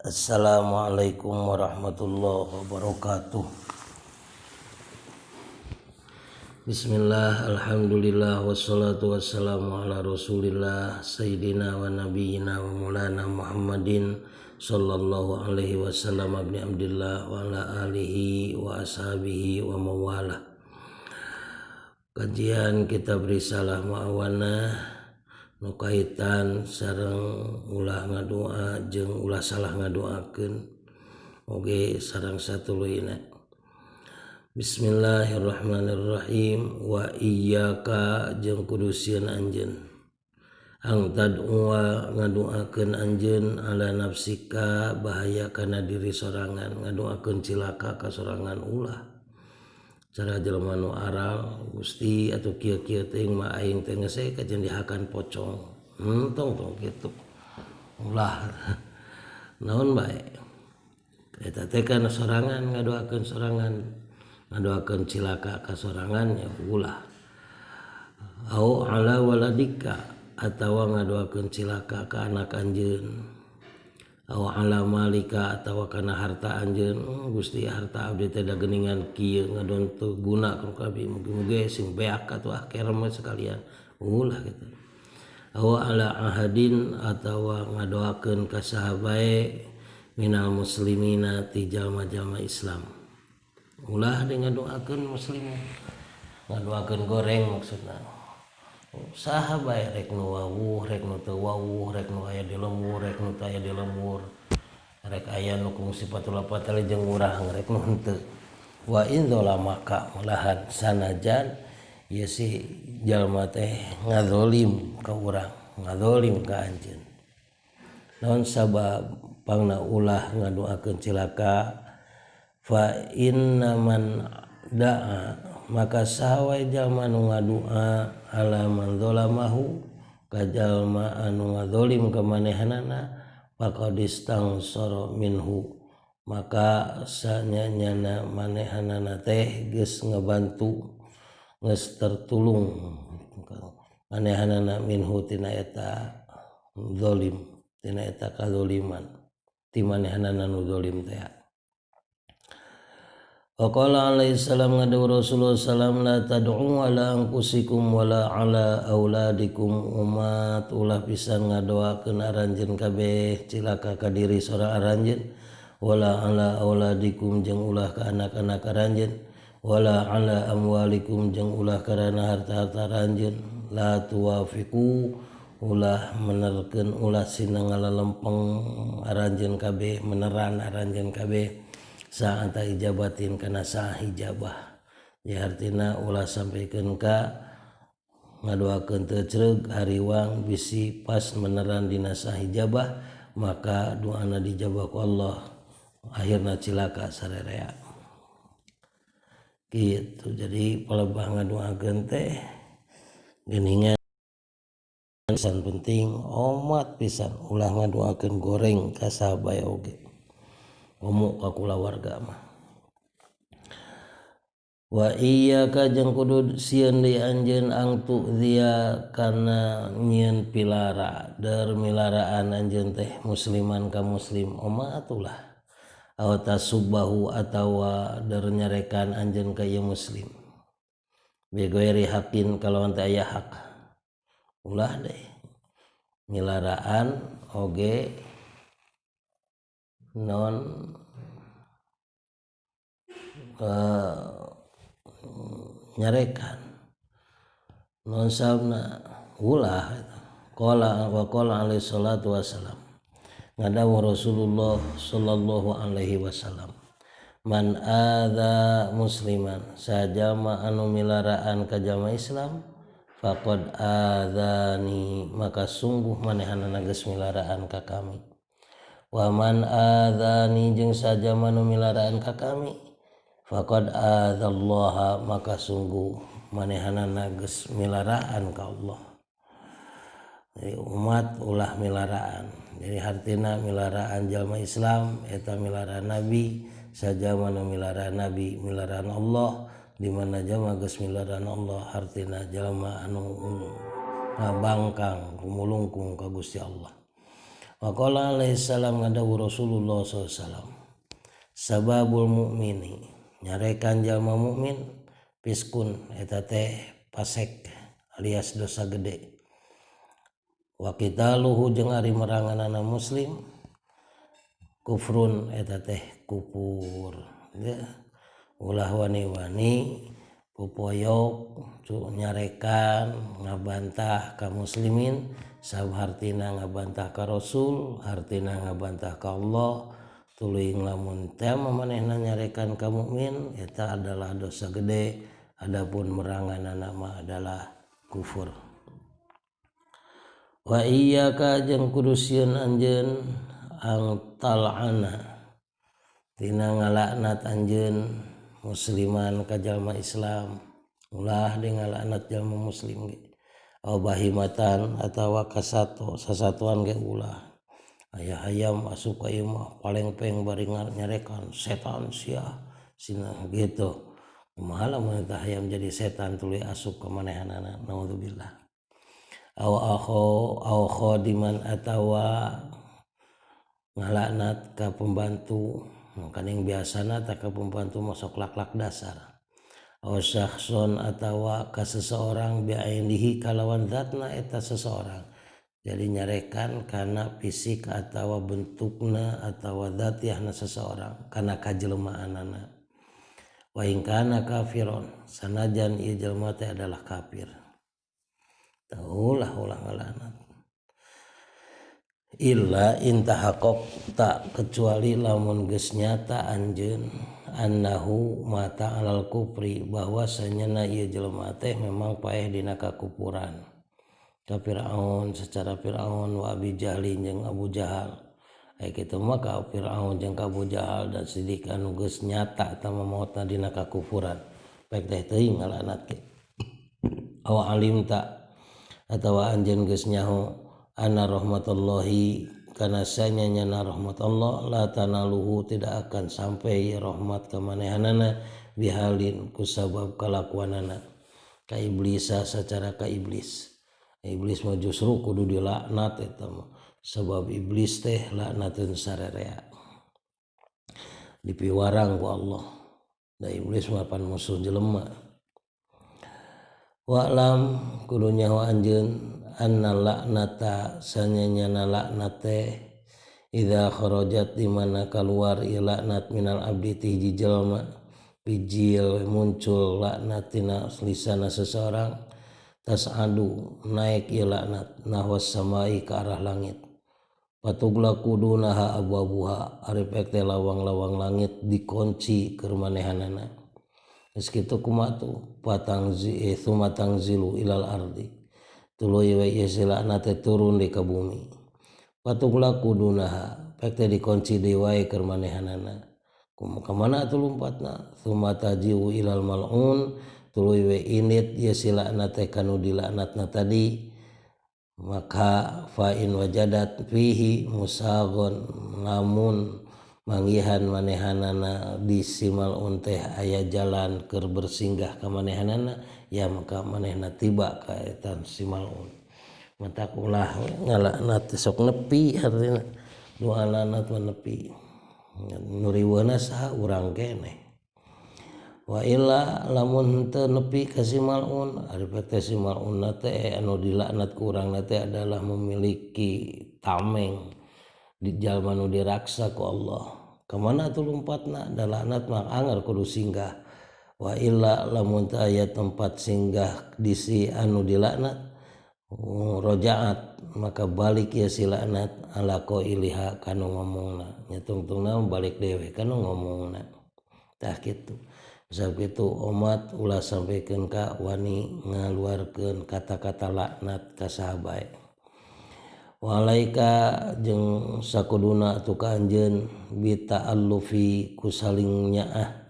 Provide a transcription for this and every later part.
Assalamualaikum warahmatullahi wabarakatuh. Bismillah, alhamdulillah, wassalatu wassalamu ala rasulillah sayyidina wa nabiyina wa maulana Muhammadin sallallahu alaihi wasallam abni abdillah wa ala alihi wa ashabihi wa mawalah. Kajian kitab risalah ma'awana nu kaitan sareng ulah ngadoa jeung ulah salah ngadoakeun oge sareng satuluyna. Bismillahirrahmanirrahim. Wa iyyaka jeung kudu sieun anjeun ang tad'uwa ngadoakeun anjeun ala nafsika bahaya kana diri sorangan, ngadoakeun cilaka ka sorangan ulah. Cara jelema nu aral Gusti atuh kieu-kieu teuing mah aing teh geus kajen dihakan pocong. Tong kitu. Ulah naon bae. Eta teh kana sorangan ngadoakeun sorangan, ngadoakeun cilaka ka sorangan nya ulah. Au ala waladika atawa ngadoakeun cilaka ka anak anjeun. Au ala malika atawa kana harta anjeun. Gusti harta abdi teh da geuningan kieu ngadon teu guna ka abdi, mugi-mugi sing beak atuh kerem sekalian. Ulah kitu. Au ala ahadin atawa ngadoakeun ka sahabae minal muslimina ti jalma-jalma Islam. Ulah de ngadoakeun muslim, ngadoakeun goreng maksudna. Saha bae rek nu wawuh, rek nu teu wawuh, rek nu aya di lembur, rek nu teu aya di lembur, rek aya nu kungsi patula-patali jeung urang, rek nu henteu. Wa in maka malahan sanajan ieu si jalma teh ngazolim ka urang, ngazolim ka anjeun. Naon sabab pangna ulah ngadoakeun cilaka? Fa inna man da'a maka saha jalma nu ngadoa ala man zalamahu ka jalma anu ngazolim ka manehanana faqad istansara minhu maka sanyanyana manehanana teh geus ngabantu geus tertulung manehanana minhu tina eta zalim, tina eta kazaliman ti manehanana nu zalim teh. Waqala alaihi salam ngadawu Rasulullah salam la tad'u ala anfusikum wala ala auladikum umat ulah pisan ngadoakeun aranjeun kabeh cilaka ka diri sora aranjeun wala ala auladikum jeung ulah ka anak-anak aranjeun wala ala amwalikum jeung ulah karana harta-harta aranjeun la tuwafiqu ulah menerkeun ulah sina ngalalempeng aranjeun kabeh meneran aranjeun kabeh saata ijabatin kana sah hijabah. Ya artina ulah sampikeun ka ngadoakeun teu ceureug hariwang bisi pas meneran dina sah hijabah maka doana dijabah ku Allah akhirna cilaka sarerea. Gitu. Jadi palebah ngadoakeun teh geuningan pisan penting omat pisan ulah ngadoakeun goreng ka sahabae oge. Ngomong ka kulawarga mah. Wa iyyaka jeung kudu sieun deui anjeun ang tu'ziya kana nyieun pilara der milaraan anjeun teh musliman ka muslim omatulah aw tasubbahu atawa der nyarekan anjeun ka ieu muslim begoeri hakin kalawan teh aya hak ulah deh milaraan oge non nyarekan non sabna ulah qala wa qala alaihi salatu wasalam ngadawu Rasulullah sallallahu alaihi wasallam man adza musliman sajama anu milaraan ka jalma Islam faqad adzani maka sungguh manehanana geus milaraan ka kami. Wa man adzani jeung sajama nu milaraan ka kami faqad adzallaha maka sungguh manehanana geus milaraan ka Allah. Jadi umat ulah milaraan. Jadi hartina milaraan jalma Islam eta milaraan Nabi, sajama nu milaraan Nabi milaraan Allah, di mana jalma geus milaraan Allah hartina jalma anu bangkang kumulungkung ka Gusti Allah. Faqala alaihi salam ngadawu Rasulullah SAW sababul mu'mini nyarekan jalma mukmin piskun eta teh pasek alias dosa gede wa qitaluhu jeung ari meranganana muslim kufrun eta teh kufur ulah wani-wani pupoyok nyarekan ngabantah ka muslimin sabab hartina ngabantah ka Rasul hartina ngabantah ka Allah tuluy lamun teu manehna nyarekan ka mukmin eta adalah dosa gede adapun meranganana mah adalah kufur. Wa iyyaka jeung kudu sieun anjeun ang tal'ana tina ngalaknat anjeun musliman ka jalma Islam ulah di ngalaknat jalma muslim ge aw bahimatan atawa kasato sasatuan ge ulah aya hayam asup ka ieu mah palengpeng bari nyarekan setan sia sina gitu kumaha lamun eta hayam jadi setan tuluy asup ka manehanana naudzubillah aw khadiman atawa ngalaknat ka pembantu kaning biasana tak ka pembantu masuk laklak dasar aw syakhson atawa ka seseorang biainihi kalawan zatna eta seseorang jadi nyarekan kana fisik atawa bentukna atawa zatiahna seseorang kana kajelemaanana wa in kana kafiron sanajan ieu jelema teh adalah kafir ulah ngalaknat illa intahaqaq tak kecuali lamun geus nyata anjeun annahu mata alal kufri bahwasanya ieu jelema teh memang paeh dina kakufuran ka Firaun secara Firaun wa Abi Jahlin jeung Abu Jahal aya kitu mah ka Firaun jeung ka Abu Jahal dan sidik anu geus nyata eta mautna dina kakufuran baik teh teuing ngalaknat ge aw alim tak atawa anjeun geus nyaho anna rahmatullahi kana sanyana rahmat Allah la tanaluhu tidak akan sampai rahmat ka manehanana bihalin kusabab kalakuanana ka iblisa secara ka iblis mah justru kudu dilaknat eta mah sebab iblis teh laknateun sarerea dipiwarang ku Allah da iblis mah pan musuh jelema wa'lam kudu nyaho anjeun anna laknata sanyana laknat teh idza kharajat di mana keluar ieu laknat minal abdi ti hiji jelma bijil muncul laknat tina lisana seseorang tasadu naik ieu laknat nahwas samai ke arah langit patugla kudunaha abwabuha ari pek teh lawang-lawang langit dikunci keur manehanana geus kitu kumaha tuh tangzilu ilal ardi tuluy we ieu laknat teh turun di ka bumi patugla kudunaha pek teh dikunci deui wae keur manehanana kumaha atuh lumpatna sumatajiu ilal mal'un tuluy we init ieu laknat teh kanu dilaknatna tadi maka fa in wajadat fihi musagon lamun manggihan manehanana di si mal'un teh aya jalan keur bersinggah ka manehanana ya maka manehna tiba ka eta si mal'un matak ulah ngalaknat sok nepi artina doa laknat mah nepi nu riweuhna saha urang keneh wa illa lamun teu nepi ka si mal'un ari teh si mal'un teh anu dilaknat ku urang teh adalah memiliki tameng di jalma nu diraksa ku Allah kamana atuh lumpatna da laknat mah anger kudu singgah wa illa lamun teu aya tempat singgah di si anu dilaknat rojaat maka balik ieu si laknat ala qailiha kanu ngomongna nya tungtungna balik dewe kanu ngomongna tah kitu sabab kitu umat ulah sampikeun ka wani ngaluarkeun kata-kata laknat ka sahabae walaika jeung sakuduna atuh ka anjeun bi ta'allufi ku saling nyaah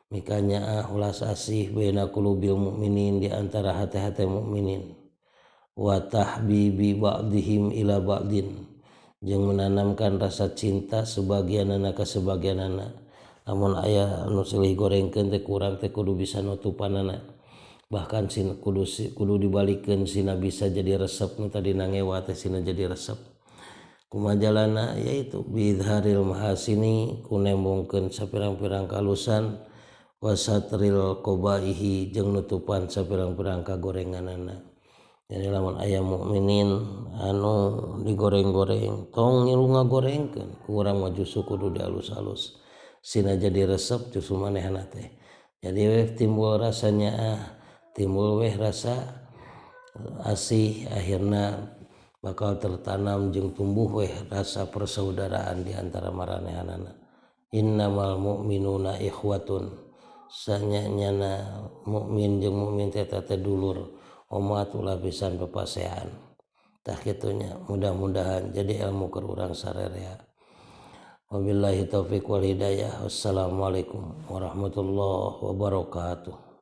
mika nyaah ulas asih baina qulubil mukminin di antara hate-hate mukminin wa tahbibi ba'dihim ila ba'din jeung menanamkan rasa cinta sebagianana ka sebagianana lamun aya anu silih gorengkeun teh kurang teh kudu bisa nutupanana bahkan kudu dibalikeun sina bisa jadi resep nu tadi nangewa teh sina jadi resep kumajalana yaitu bidharil mahasini kunembongkeun sapirang-pirang kalusan wasatril qobaihi jeung nutupan sapirang-pirang kagorenganana. Jadi lamun aya mukminin anu digoreng-goreng tong ngilu ngagorengkeun ku urang mah justru kudu dialus-alus sina jadi resep justru manehna teh jadi weh timbul rasanya timbul weh rasa asih akhirna bakal tertanam jeung tumbuh weh rasa persaudaraan di antara maranehanana. Innamal mu'minuna ikhwatun sanyanyana mukmin jeung mukmin teh dulur umat ulah pisan pepasean tah kitunya mudah-mudahan jadi ilmu keur urang sarerea. Wabillahi taufiq wal hidayah. Wassalamualaikum warahmatullahi wabarakatuh.